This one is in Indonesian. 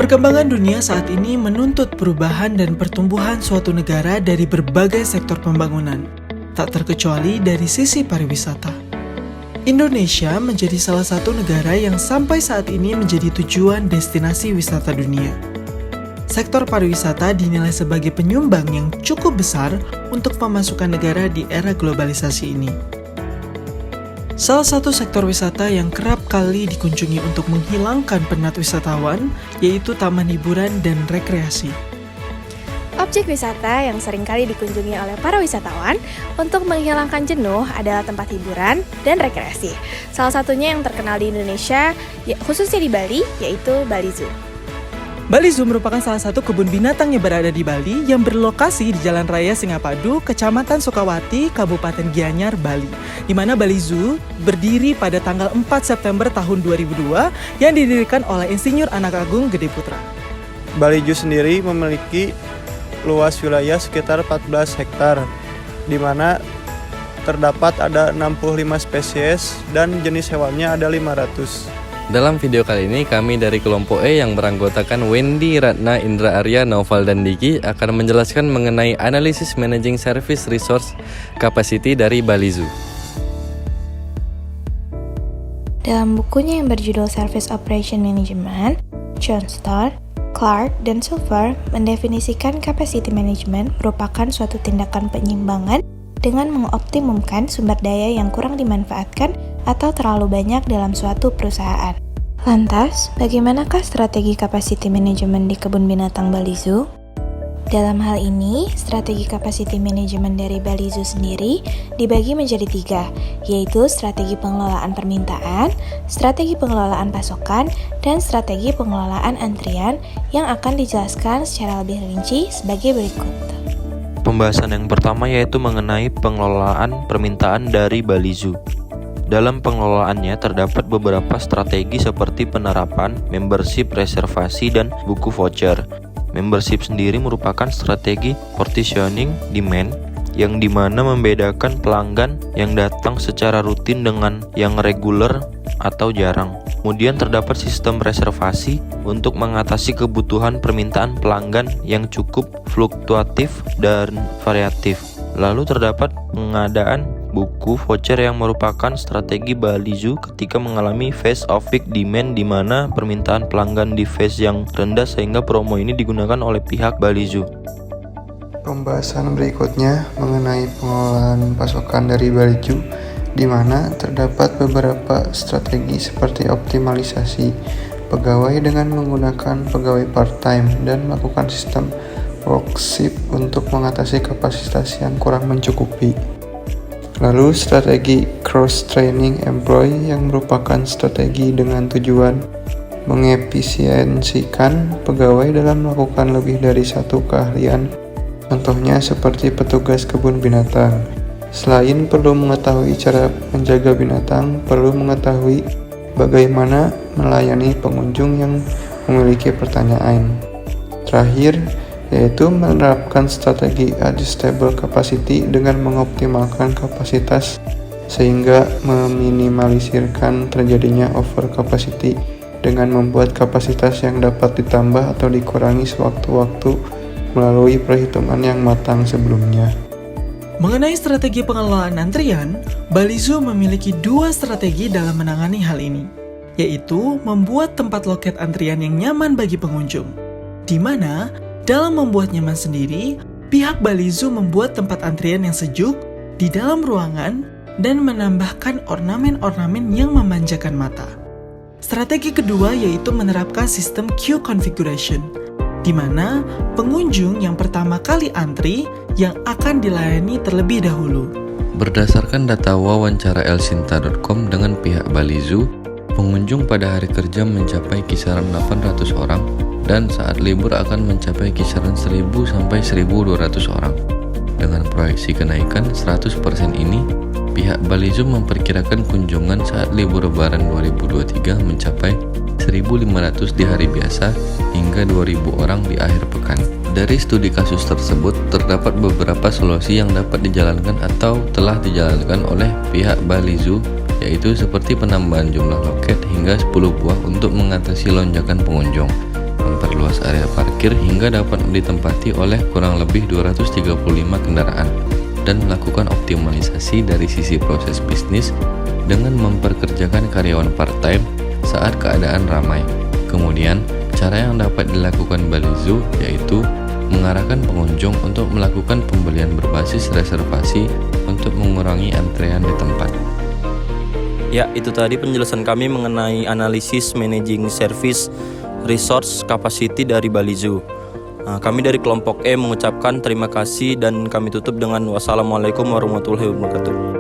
Perkembangan dunia saat ini menuntut perubahan dan pertumbuhan suatu negara dari berbagai sektor pembangunan, tak terkecuali dari sisi pariwisata. Indonesia menjadi salah satu negara yang sampai saat ini menjadi tujuan destinasi wisata dunia. Sektor pariwisata dinilai sebagai penyumbang yang cukup besar untuk pemasukan negara di era globalisasi ini. Salah satu sektor wisata yang kerap kali dikunjungi untuk menghilangkan penat wisatawan yaitu taman hiburan dan rekreasi. Objek wisata yang seringkali dikunjungi oleh para wisatawan untuk menghilangkan jenuh adalah tempat hiburan dan rekreasi. Salah satunya yang terkenal di Indonesia, khususnya di Bali, yaitu Bali Zoo. Bali Zoo merupakan salah satu kebun binatang yang berada di Bali yang berlokasi di Jalan Raya Singapadu, Kecamatan Sukawati, Kabupaten Gianyar, Bali. Di mana Bali Zoo berdiri pada tanggal 4 September tahun 2002 yang didirikan oleh Insinyur Anak Agung Gede Putra. Bali Zoo sendiri memiliki luas wilayah sekitar 14 hektar, di mana terdapat ada 65 spesies dan jenis hewannya ada 500. Dalam video kali ini, kami dari kelompok E yang beranggotakan Wendy, Ratna, Indra Arya, Naufal, dan Diki akan menjelaskan mengenai analisis Managing Service Resource Capacity dari Bali Zoo. Dalam bukunya yang berjudul Service Operation Management, Johnston, Clark, dan Silver mendefinisikan capacity management merupakan suatu tindakan penyimbangan dengan mengoptimumkan sumber daya yang kurang dimanfaatkan atau terlalu banyak dalam suatu perusahaan. Lantas, bagaimanakah strategi capacity management di kebun binatang Bali Zoo? Dalam hal ini, strategi capacity management dari Bali Zoo sendiri dibagi menjadi 3, yaitu strategi pengelolaan permintaan, strategi pengelolaan pasokan, dan strategi pengelolaan antrian yang akan dijelaskan secara lebih rinci sebagai berikut. Pembahasan yang pertama yaitu mengenai pengelolaan permintaan dari Bali Zoo. Dalam pengelolaannya terdapat beberapa strategi seperti penerapan, membership, reservasi, dan buku voucher. Membership sendiri merupakan strategi partitioning demand yang dimana membedakan pelanggan yang datang secara rutin dengan yang reguler atau jarang. Kemudian terdapat sistem reservasi untuk mengatasi kebutuhan permintaan pelanggan yang cukup fluktuatif dan variatif. Lalu terdapat pengadaan buku voucher yang merupakan strategi Bali Zoo ketika mengalami phase of peak demand di mana permintaan pelanggan di phase yang rendah sehingga promo ini digunakan oleh pihak Bali Zoo. Pembahasan berikutnya mengenai pengelolaan pasokan dari Bali Zoo, di mana terdapat beberapa strategi seperti optimalisasi pegawai dengan menggunakan pegawai part-time dan melakukan sistem worksheet untuk mengatasi kapasitas yang kurang mencukupi. Lalu strategi cross-training employee yang merupakan strategi dengan tujuan mengefisiensikan pegawai dalam melakukan lebih dari satu keahlian, contohnya seperti petugas kebun binatang. Selain perlu mengetahui cara menjaga binatang, perlu mengetahui bagaimana melayani pengunjung yang memiliki pertanyaan. Terakhir, yaitu menerapkan strategi adjustable capacity dengan mengoptimalkan kapasitas sehingga meminimalisirkan terjadinya over capacity dengan membuat kapasitas yang dapat ditambah atau dikurangi sewaktu-waktu melalui perhitungan yang matang sebelumnya. Mengenai strategi pengelolaan antrian, Bali Zoo memiliki 2 strategi dalam menangani hal ini, yaitu membuat tempat loket antrian yang nyaman bagi pengunjung, di mana dalam membuat nyaman sendiri, pihak Bali Zoo membuat tempat antrian yang sejuk di dalam ruangan dan menambahkan ornamen-ornamen yang memanjakan mata. Strategi kedua yaitu menerapkan sistem queue configuration, di mana pengunjung yang pertama kali antri yang akan dilayani terlebih dahulu. Berdasarkan data wawancara elsinta.com dengan pihak Bali Zoo, pengunjung pada hari kerja mencapai kisaran 800 orang dan saat libur akan mencapai kisaran 1.000 sampai 1.200 orang. Dengan proyeksi kenaikan 100% ini, pihak Bali Zoo memperkirakan kunjungan saat libur Lebaran 2023 mencapai 1.500 di hari biasa hingga 2.000 orang di akhir pekan. Dari studi kasus tersebut, terdapat beberapa solusi yang dapat dijalankan atau telah dijalankan oleh pihak Bali Zoo, yaitu seperti penambahan jumlah loket hingga 10 buah untuk mengatasi lonjakan pengunjung. memperluas area parkir hingga dapat ditempati oleh kurang lebih 235 kendaraan dan melakukan optimalisasi dari sisi proses bisnis dengan memperkerjakan karyawan part-time saat keadaan ramai. Kemudian, cara yang dapat dilakukan Balizu yaitu mengarahkan pengunjung untuk melakukan pembelian berbasis reservasi untuk mengurangi antrean di tempat. Ya, itu tadi penjelasan kami mengenai analisis managing service resource capacity dari Balizu. Kami dari kelompok E mengucapkan terima kasih dan kami tutup dengan wassalamualaikum warahmatullahi wabarakatuh.